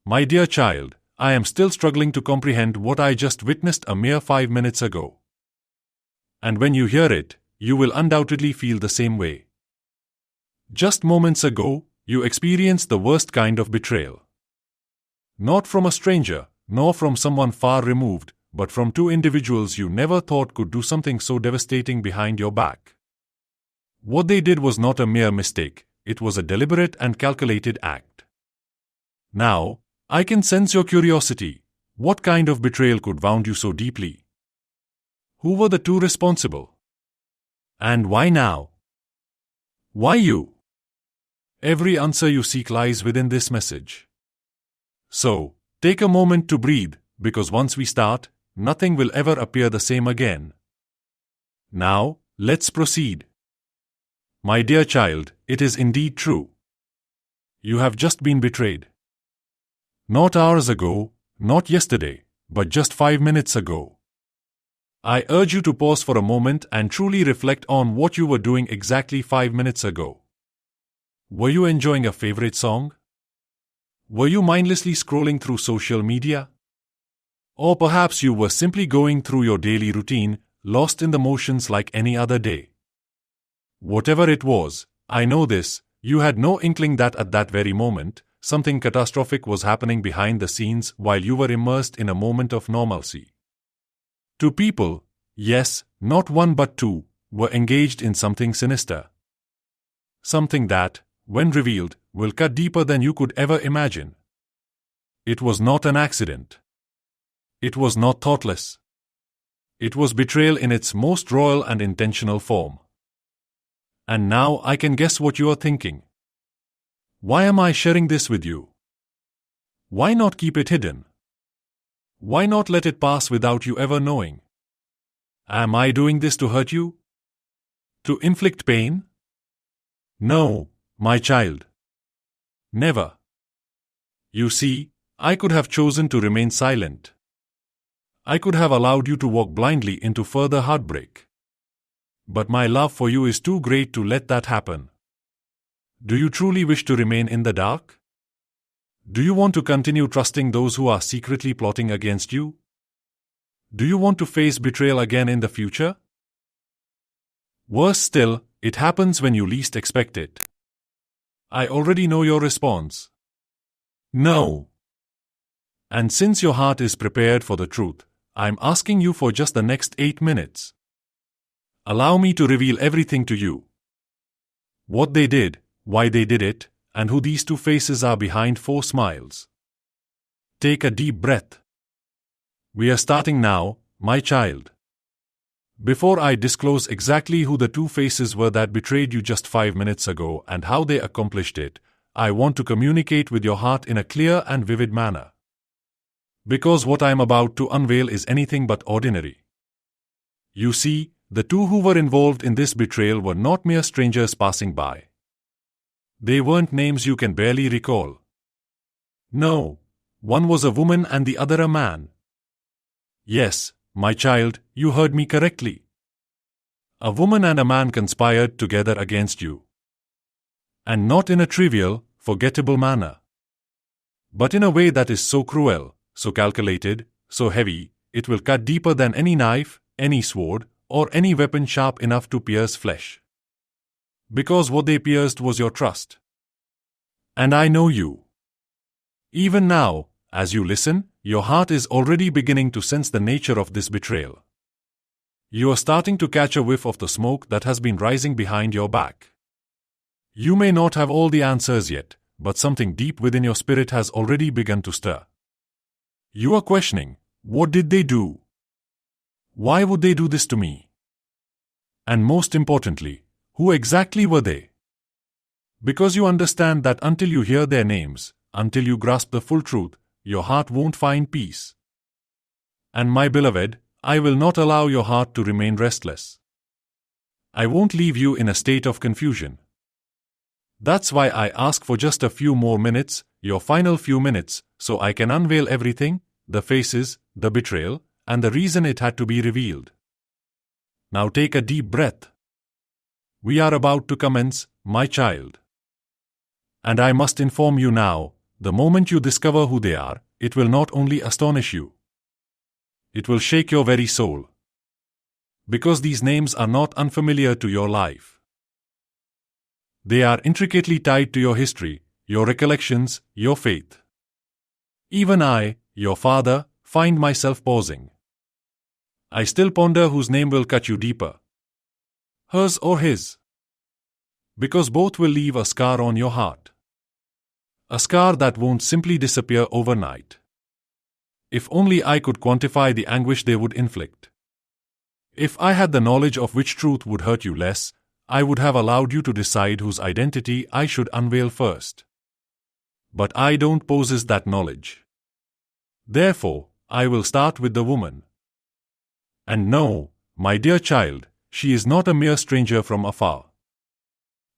My dear child, I am still struggling to comprehend what I just witnessed a mere 5 minutes ago. And when you hear it, you will undoubtedly feel the same way. Just moments ago, you experienced the worst kind of betrayal. Not from a stranger, nor from someone far removed, but from two individuals you never thought could do something so devastating behind your back. What they did was not a mere mistake, it was a deliberate and calculated act. Now, I can sense your curiosity. What kind of betrayal could wound you so deeply? Who were the two responsible? And why now? Why you? Every answer you seek lies within this message. So, take a moment to breathe, because once we start, nothing will ever appear the same again. Now, let's proceed. My dear child, it is indeed true. You have just been betrayed. Not hours ago, not yesterday, but just 5 minutes ago. I urge you to pause for a moment and truly reflect on what you were doing exactly 5 minutes ago. Were you enjoying a favorite song? Were you mindlessly scrolling through social media? Or perhaps you were simply going through your daily routine, lost in the motions like any other day. Whatever it was, I know this, you had no inkling that at that very moment, something catastrophic was happening behind the scenes while you were immersed in a moment of normalcy. Two people, yes, not one but two, were engaged in something sinister. Something that, when revealed, will cut deeper than you could ever imagine. It was not an accident. It was not thoughtless. It was betrayal in its most royal and intentional form. And now I can guess what you are thinking. Why am I sharing this with you? Why not keep it hidden? Why not let it pass without you ever knowing? Am I doing this to hurt you? To inflict pain? No, my child. Never. You see, I could have chosen to remain silent. I could have allowed you to walk blindly into further heartbreak. But my love for you is too great to let that happen. Do you truly wish to remain in the dark? Do you want to continue trusting those who are secretly plotting against you? Do you want to face betrayal again in the future? Worse still, it happens when you least expect it. I already know your response. No. And since your heart is prepared for the truth, I'm asking you for just the next 8 minutes. Allow me to reveal everything to you. What they did, why they did it, and who these two faces are behind 4 smiles. Take a deep breath. We are starting now, my child. Before I disclose exactly who the two faces were that betrayed you just 5 minutes ago and how they accomplished it, I want to communicate with your heart in a clear and vivid manner. Because what I am about to unveil is anything but ordinary. You see, the two who were involved in this betrayal were not mere strangers passing by. They weren't names you can barely recall. No, one was a woman and the other a man. Yes, my child, you heard me correctly. A woman and a man conspired together against you. And not in a trivial, forgettable manner. But in a way that is so cruel, so calculated, so heavy, it will cut deeper than any knife, any sword, or any weapon sharp enough to pierce flesh. Because what they pierced was your trust. And I know you. Even now, as you listen, your heart is already beginning to sense the nature of this betrayal. You are starting to catch a whiff of the smoke that has been rising behind your back. You may not have all the answers yet, but something deep within your spirit has already begun to stir. You are questioning, what did they do? Why would they do this to me? And most importantly, who exactly were they? Because you understand that until you hear their names, until you grasp the full truth, your heart won't find peace. And my beloved, I will not allow your heart to remain restless. I won't leave you in a state of confusion. That's why I ask for just a few more minutes, your final few minutes, so I can unveil everything, the faces, the betrayal, and the reason it had to be revealed. Now take a deep breath. We are about to commence, my child. And I must inform you now, The moment you discover who they are, it will not only astonish you, it will shake your very soul. Because these names are not unfamiliar to your life. They are intricately tied to your history, your recollections, your faith. Even I, your father, find myself pausing. I still ponder whose name will cut you deeper. Hers or his. Because both will leave a scar on your heart. A scar that won't simply disappear overnight. If only I could quantify the anguish they would inflict. If I had the knowledge of which truth would hurt you less, I would have allowed you to decide whose identity I should unveil first. But I don't possess that knowledge. Therefore, I will start with the woman. And no, my dear child, she is not a mere stranger from afar.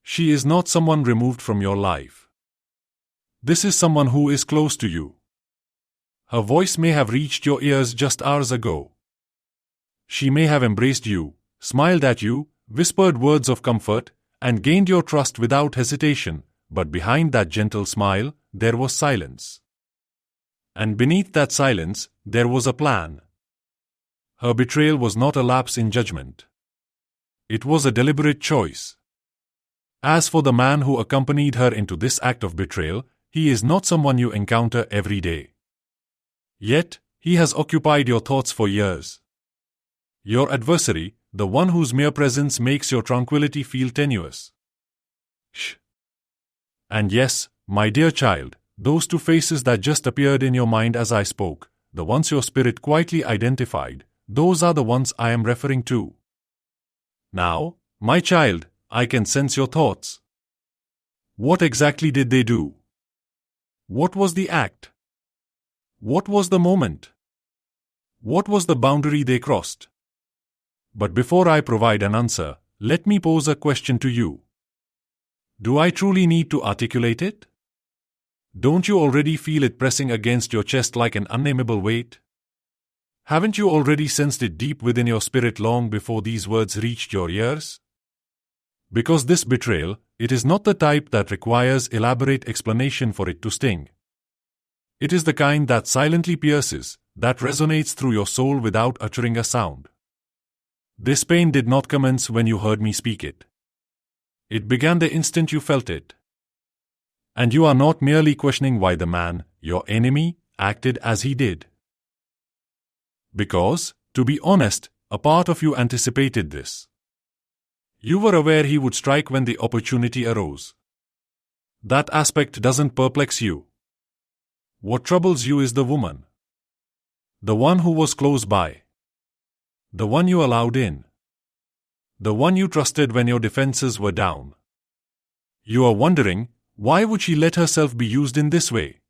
She is not someone removed from your life. This is someone who is close to you. Her voice may have reached your ears just hours ago. She may have embraced you, smiled at you, whispered words of comfort, and gained your trust without hesitation, but behind that gentle smile, there was silence. And beneath that silence, there was a plan. Her betrayal was not a lapse in judgment. It was a deliberate choice. As for the man who accompanied her into this act of betrayal, he is not someone you encounter every day. Yet, he has occupied your thoughts for years. Your adversary, the one whose mere presence makes your tranquility feel tenuous. Shh. And yes, my dear child, those two faces that just appeared in your mind as I spoke, the ones your spirit quietly identified, those are the ones I am referring to. Now, my child, I can sense your thoughts. What exactly did they do? What was the act? What was the moment? What was the boundary they crossed? But before I provide an answer, let me pose a question to you. Do I truly need to articulate it? Don't you already feel it pressing against your chest like an unnameable weight? Haven't you already sensed it deep within your spirit long before these words reached your ears? Because this betrayal, it is not the type that requires elaborate explanation for it to sting. It is the kind that silently pierces, that resonates through your soul without uttering a sound. This pain did not commence when you heard me speak it. It began the instant you felt it. And you are not merely questioning why the man, your enemy, acted as he did. Because, to be honest, a part of you anticipated this. You were aware he would strike when the opportunity arose. That aspect doesn't perplex you. What troubles you is the woman. The one who was close by. The one you allowed in. The one you trusted when your defenses were down. You are wondering, why would she let herself be used in this way?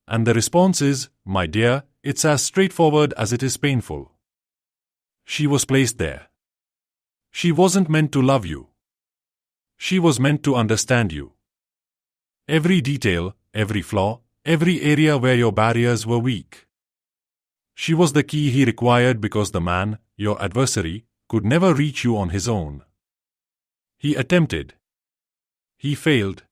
And the response is, my dear, it's as straightforward as it is painful. She was placed there. She wasn't meant to love you. She was meant to understand you. Every detail, every flaw, every area where your barriers were weak. She was the key he required because the man, your adversary, could never reach you on his own. He attempted. He failed.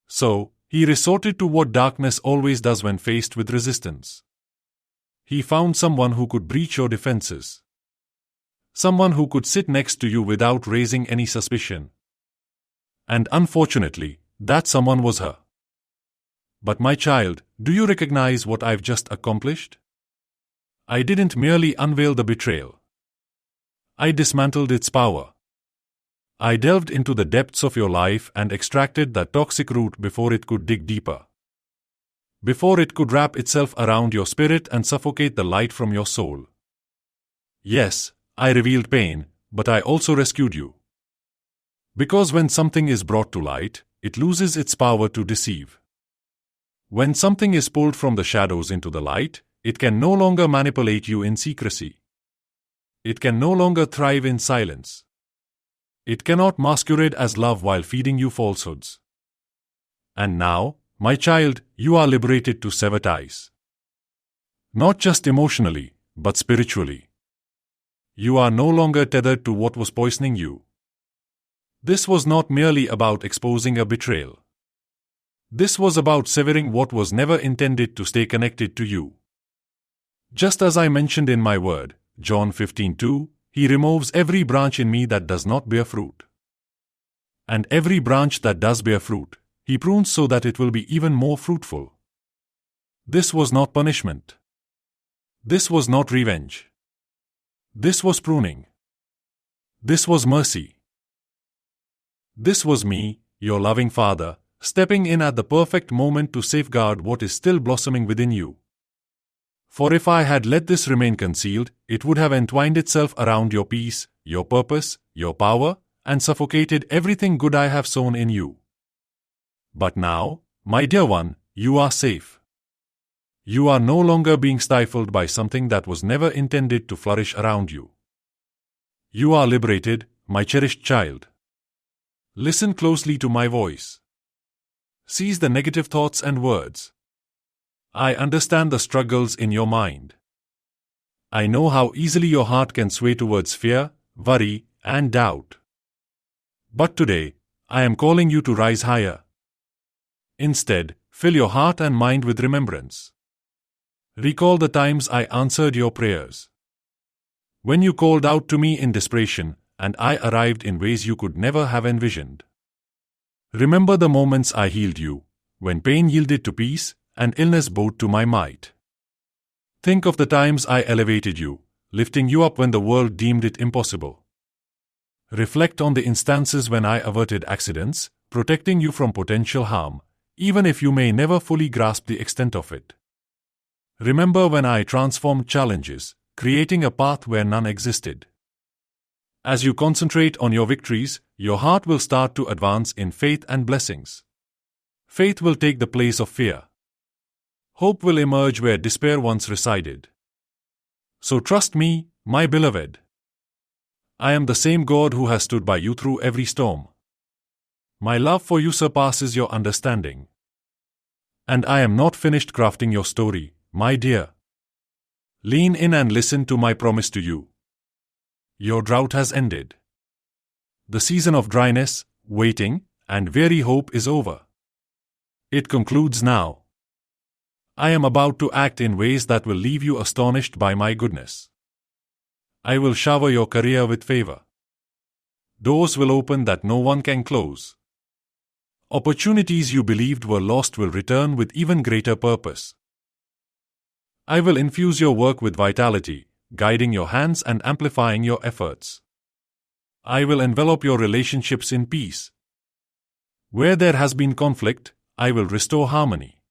So, he resorted to what darkness always does when faced with resistance. He found someone who could breach your defenses. Someone who could sit next to you without raising any suspicion. And unfortunately, that someone was her. But my child, do you recognize what I've just accomplished? I didn't merely unveil the betrayal. I dismantled its power. I delved into the depths of your life and extracted that toxic root before it could dig deeper. Before it could wrap itself around your spirit and suffocate the light from your soul. Yes, I revealed pain, but I also rescued you. Because when something is brought to light, it loses its power to deceive. When something is pulled from the shadows into the light, it can no longer manipulate you in secrecy. It can no longer thrive in silence. It cannot masquerade as love while feeding you falsehoods. And now, my child, you are liberated to sever ties. Not just emotionally, but spiritually. You are no longer tethered to what was poisoning you. This was not merely about exposing a betrayal. This was about severing what was never intended to stay connected to you. Just as I mentioned in my word, John 15:2, He removes every branch in me that does not bear fruit. And every branch that does bear fruit, He prunes so that it will be even more fruitful. This was not punishment. This was not revenge. This was pruning. This was mercy. This was me, your loving Father, stepping in at the perfect moment to safeguard what is still blossoming within you. For if I had let this remain concealed, it would have entwined itself around your peace, your purpose, your power, and suffocated everything good I have sown in you. But now, my dear one, you are safe. You are no longer being stifled by something that was never intended to flourish around you. You are liberated, my cherished child. Listen closely to my voice. Seize the negative thoughts and words. I understand the struggles in your mind. I know how easily your heart can sway towards fear, worry, and doubt. But today, I am calling you to rise higher. Instead, fill your heart and mind with remembrance. Recall the times I answered your prayers. When you called out to me in desperation, and I arrived in ways you could never have envisioned. Remember the moments I healed you, when pain yielded to peace, and illness bowed to my might. Think of the times I elevated you, lifting you up when the world deemed it impossible. Reflect on the instances when I averted accidents, protecting you from potential harm, even if you may never fully grasp the extent of it. Remember when I transformed challenges, creating a path where none existed. As you concentrate on your victories, your heart will start to advance in faith and blessings. Faith will take the place of fear. Hope will emerge where despair once resided. So trust me, my beloved. I am the same God who has stood by you through every storm. My love for you surpasses your understanding. And I am not finished crafting your story, my dear. Lean in and listen to my promise to you. Your drought has ended. The season of dryness, waiting, and weary hope is over. It concludes now. I am about to act in ways that will leave you astonished by my goodness. I will shower your career with favor. Doors will open that no one can close. Opportunities you believed were lost will return with even greater purpose. I will infuse your work with vitality, guiding your hands and amplifying your efforts. I will envelop your relationships in peace. Where there has been conflict, I will restore harmony.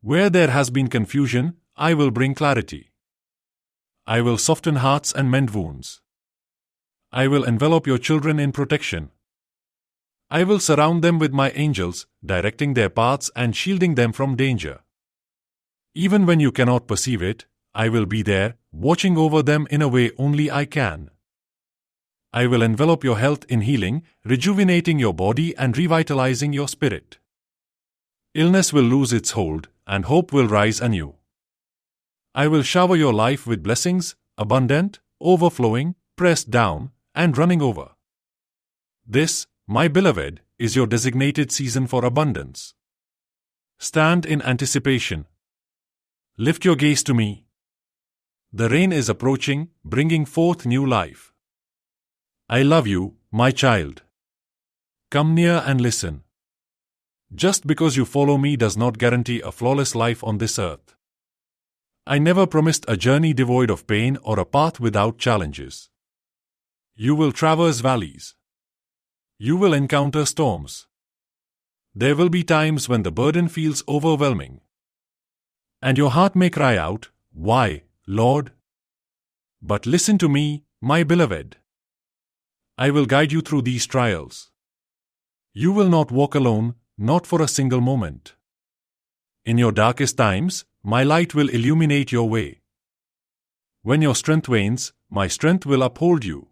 Where there has been confusion, I will bring clarity. I will soften hearts and mend wounds. I will envelop your children in protection. I will surround them with my angels, directing their paths and shielding them from danger. Even when you cannot perceive it, I will be there, watching over them in a way only I can. I will envelop your health in healing, rejuvenating your body and revitalizing your spirit. Illness will lose its hold, and hope will rise anew. I will shower your life with blessings, abundant, overflowing, pressed down, and running over. This, my beloved, is your designated season for abundance. Stand in anticipation. Lift your gaze to me. The rain is approaching, bringing forth new life. I love you, my child. Come near and listen. Just because you follow me does not guarantee a flawless life on this earth. I never promised a journey devoid of pain or a path without challenges. You will traverse valleys. You will encounter storms. There will be times when the burden feels overwhelming. And your heart may cry out, "Why, Lord?" But listen to me, my beloved. I will guide you through these trials. You will not walk alone, not for a single moment. In your darkest times, my light will illuminate your way. When your strength wanes, my strength will uphold you.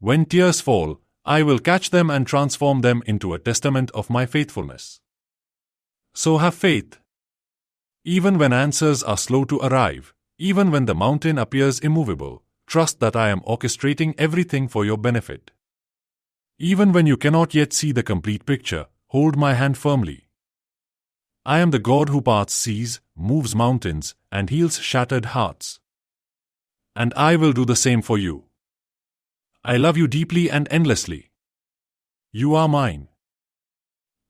When tears fall, I will catch them and transform them into a testament of my faithfulness. So have faith. Even when answers are slow to arrive, even when the mountain appears immovable, trust that I am orchestrating everything for your benefit. Even when you cannot yet see the complete picture, Hold my hand firmly. I am the God who parts seas, moves mountains, and heals shattered hearts. And I will do the same for you. I love you deeply and endlessly. You are mine.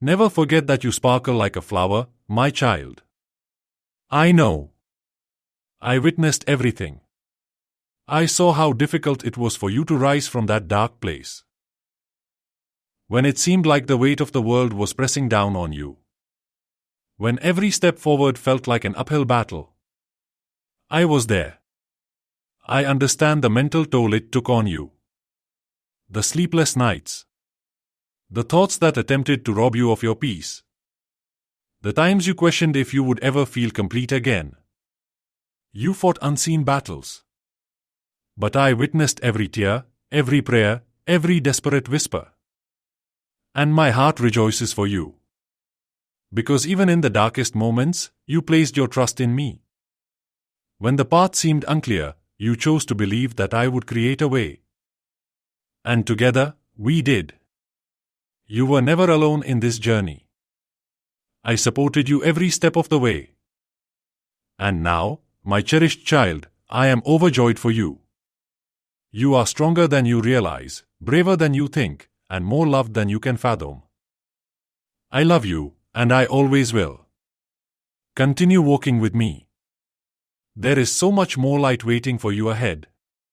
Never forget that you sparkle like a flower, my child. I know. I witnessed everything. I saw how difficult it was for you to rise from that dark place. When it seemed like the weight of the world was pressing down on you. When every step forward felt like an uphill battle. I was there. I understand the mental toll it took on you. The sleepless nights. The thoughts that attempted to rob you of your peace. The times you questioned if you would ever feel complete again. You fought unseen battles. But I witnessed every tear, every prayer, every desperate whisper. And my heart rejoices for you. Because even in the darkest moments, you placed your trust in me. When the path seemed unclear, you chose to believe that I would create a way. And together, we did. You were never alone in this journey. I supported you every step of the way. And now, my cherished child, I am overjoyed for you. You are stronger than you realize, braver than you think, and more loved than you can fathom. I love you, and I always will. Continue walking with me. There is so much more light waiting for you ahead.